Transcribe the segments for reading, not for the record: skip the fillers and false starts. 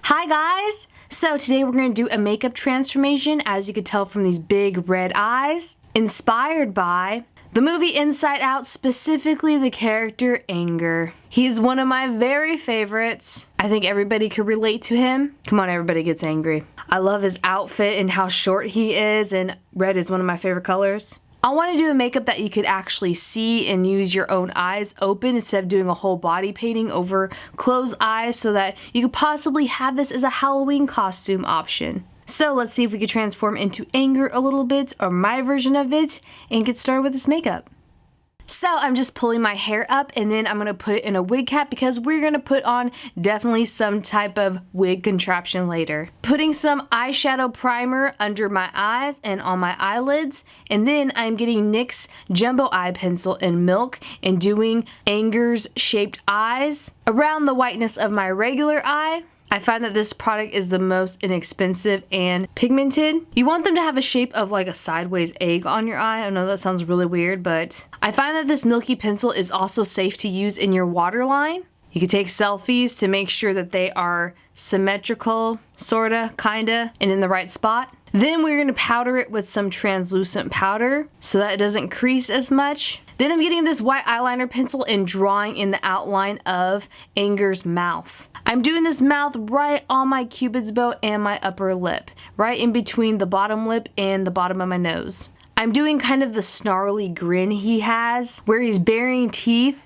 Hi guys! So today we're going to do a makeup transformation, as you could tell from these big red eyes, inspired by the movie Inside Out, specifically the character Anger. He's one of my very favorites. I think everybody could relate to him. Come on, everybody gets angry. I love his outfit and how short he is, and red is one of my favorite colors. I want to do a makeup that you could actually see and use your own eyes open instead of doing a whole body painting over closed eyes, so that you could possibly have this as a Halloween costume option. So let's see if we could transform into Anger a little bit, or my version of it, and get started with this makeup. So I'm just pulling my hair up, and then I'm going to put it in a wig cap because we're going to put on definitely some type of wig contraption later. Putting some eyeshadow primer under my eyes and on my eyelids, and then I'm getting NYX Jumbo Eye Pencil in Milk and doing Anger's shaped eyes around the whiteness of my regular eye. I find that this product is the most inexpensive and pigmented. You want them to have a shape of like a sideways egg on your eye. I know that sounds really weird, but I find that this milky pencil is also safe to use in your waterline. You can take selfies to make sure that they are symmetrical, sorta, kinda, and in the right spot. Then we're going to powder it with some translucent powder so that it doesn't crease as much. Then I'm getting this white eyeliner pencil and drawing in the outline of Anger's mouth. I'm doing this mouth right on my cupid's bow and my upper lip, right in between the bottom lip and the bottom of my nose. I'm doing kind of the snarly grin he has, where he's baring teeth.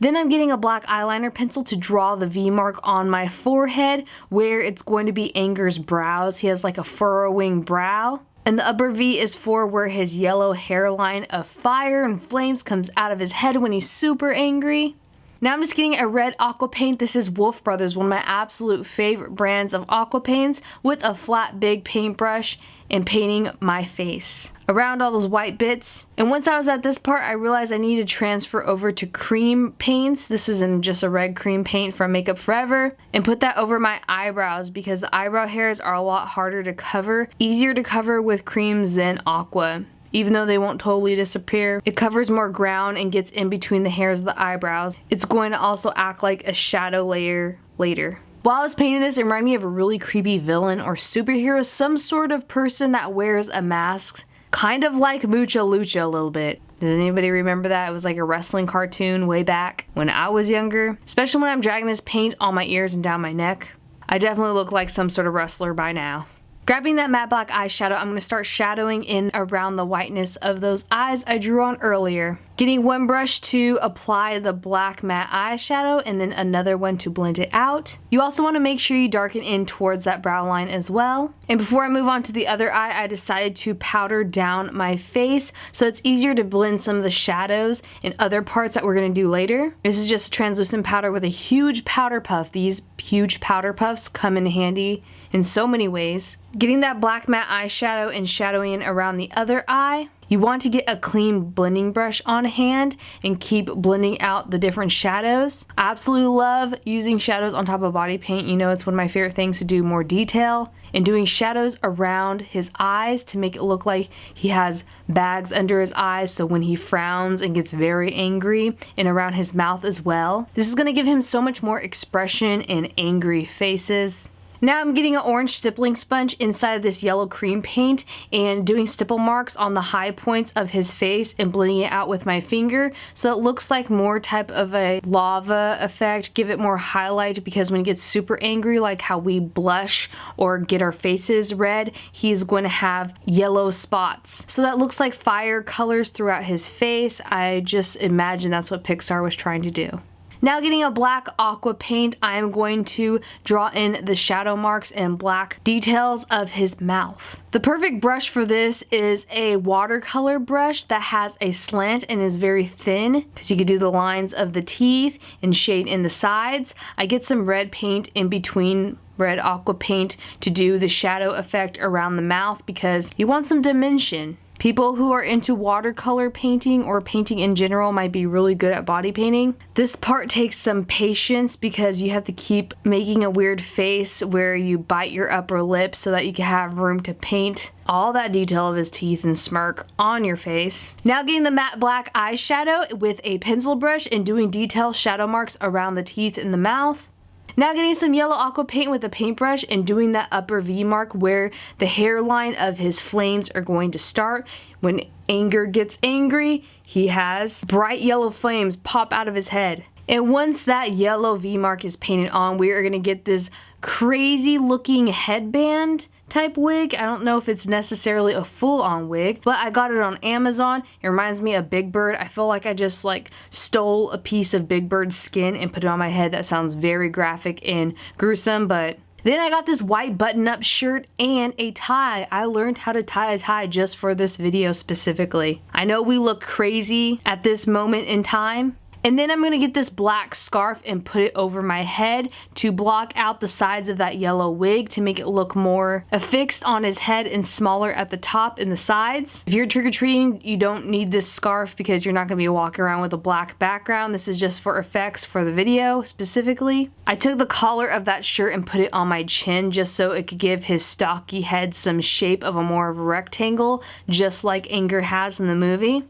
Then I'm getting a black eyeliner pencil to draw the V mark on my forehead, where it's going to be Anger's brows. He has like a furrowing brow. And the upper V is for where his yellow hairline of fire and flames comes out of his head when he's super angry. Now I'm just getting a red aqua paint. This is Wolf Brothers, one of my absolute favorite brands of aqua paints, with a flat big paintbrush and painting my face around all those white bits. And once I was at this part, I realized I needed to transfer over to cream paints. This is in just a red cream paint from Makeup Forever, and put that over my eyebrows because the eyebrow hairs are a lot harder to cover, easier to cover with creams than aqua. Even though they won't totally disappear, it covers more ground and gets in between the hairs of the eyebrows. It's going to also act like a shadow layer later. While I was painting this, it reminded me of a really creepy villain or superhero, some sort of person that wears a mask, kind of like Mucha Lucha a little bit. Does anybody remember that? It was like a wrestling cartoon way back when I was younger, especially when I'm dragging this paint on my ears and down my neck. I definitely look like some sort of wrestler by now. Grabbing that matte black eyeshadow, I'm going to start shadowing in around the whiteness of those eyes I drew on earlier. Getting one brush to apply the black matte eyeshadow and then another one to blend it out. You also want to make sure you darken in towards that brow line as well. And before I move on to the other eye, I decided to powder down my face so it's easier to blend some of the shadows in other parts that we're going to do later. This is just translucent powder with a huge powder puff. These huge powder puffs come in handy in so many ways. Getting that black matte eyeshadow and shadowing around the other eye. You want to get a clean blending brush on hand and keep blending out the different shadows. I absolutely love using shadows on top of body paint. You know, it's one of my favorite things to do more detail. And doing shadows around his eyes to make it look like he has bags under his eyes, so when he frowns and gets very angry, and around his mouth as well. This is going to give him so much more expression and angry faces. Now I'm getting an orange stippling sponge inside of this yellow cream paint and doing stipple marks on the high points of his face and blending it out with my finger so it looks like more type of a lava effect. Give it more highlight because when he gets super angry, like how we blush or get our faces red, he's going to have yellow spots. So that looks like fire colors throughout his face. I just imagine that's what Pixar was trying to do. Now getting a black aqua paint, I am going to draw in the shadow marks and black details of his mouth. The perfect brush for this is a watercolor brush that has a slant and is very thin, because you could do the lines of the teeth and shade in the sides. I get some red paint in between, red aqua paint, to do the shadow effect around the mouth because you want some dimension. People who are into watercolor painting or painting in general might be really good at body painting. This part takes some patience because you have to keep making a weird face where you bite your upper lip so that you can have room to paint all that detail of his teeth and smirk on your face. Now getting the matte black eyeshadow with a pencil brush and doing detail shadow marks around the teeth and the mouth. Now getting some yellow aqua paint with a paintbrush and doing that upper V mark where the hairline of his flames are going to start. When Anger gets angry, he has bright yellow flames pop out of his head. And once that yellow V mark is painted on, we are going to get this crazy looking headband type wig. I don't know if it's necessarily a full-on wig, but I got it on Amazon. It reminds me of Big Bird. I feel like I just like stole a piece of Big Bird's skin and put it on my head. That sounds very graphic and gruesome, but then I got this white button-up shirt and a tie. I learned how to tie a tie just for this video specifically. I know we look crazy at this moment in time. And then I'm going to get this black scarf and put it over my head to block out the sides of that yellow wig to make it look more affixed on his head and smaller at the top and the sides. If you're trick-or-treating, you don't need this scarf because you're not going to be walking around with a black background. This is just for effects for the video specifically. I took the collar of that shirt and put it on my chin just so it could give his stocky head some shape of a more of a rectangle, just like Anger has in the movie.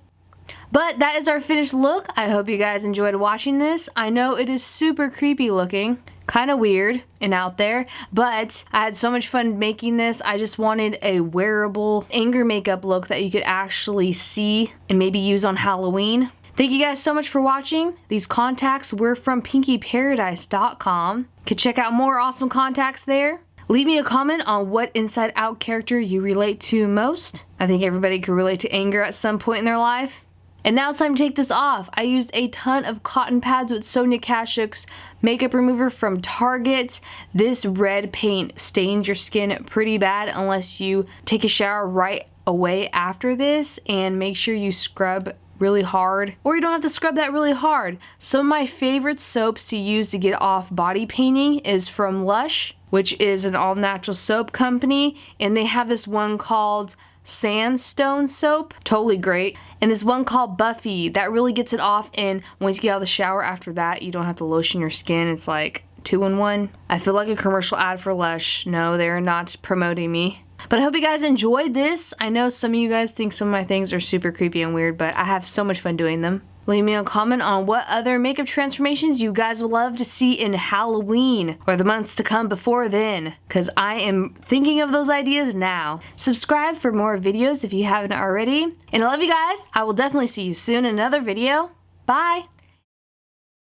But that is our finished look. I hope you guys enjoyed watching this. I know it is super creepy looking, kind of weird and out there, but I had so much fun making this. I just wanted a wearable Anger makeup look that you could actually see and maybe use on Halloween. Thank you guys so much for watching. These contacts were from pinkyparadise.com. You could check out more awesome contacts there. Leave me a comment on what Inside Out character you relate to most. I think everybody could relate to Anger at some point in their life. And now it's time to take this off. I used a ton of cotton pads with Sonia Kashuk's makeup remover from Target. This red paint stains your skin pretty bad unless you take a shower right away after this, and make sure you scrub really hard, or you don't have to scrub that really hard. Some of my favorite soaps to use to get off body painting is from Lush, which is an all-natural soap company, and they have this one called Sandstone soap, totally great, and this one called Buffy that really gets it off, and once you get out of the shower after that, you don't have to lotion your skin. It's like 2-in-1. I feel like a commercial ad for Lush. No, they're not promoting me. But I hope you guys enjoyed this. I know some of you guys think some of my things are super creepy and weird, but I have so much fun doing them. Leave me a comment on what other makeup transformations you guys would love to see in Halloween or the months to come before then, because I am thinking of those ideas now. Subscribe for more videos if you haven't already. And I love you guys. I will definitely see you soon in another video. Bye!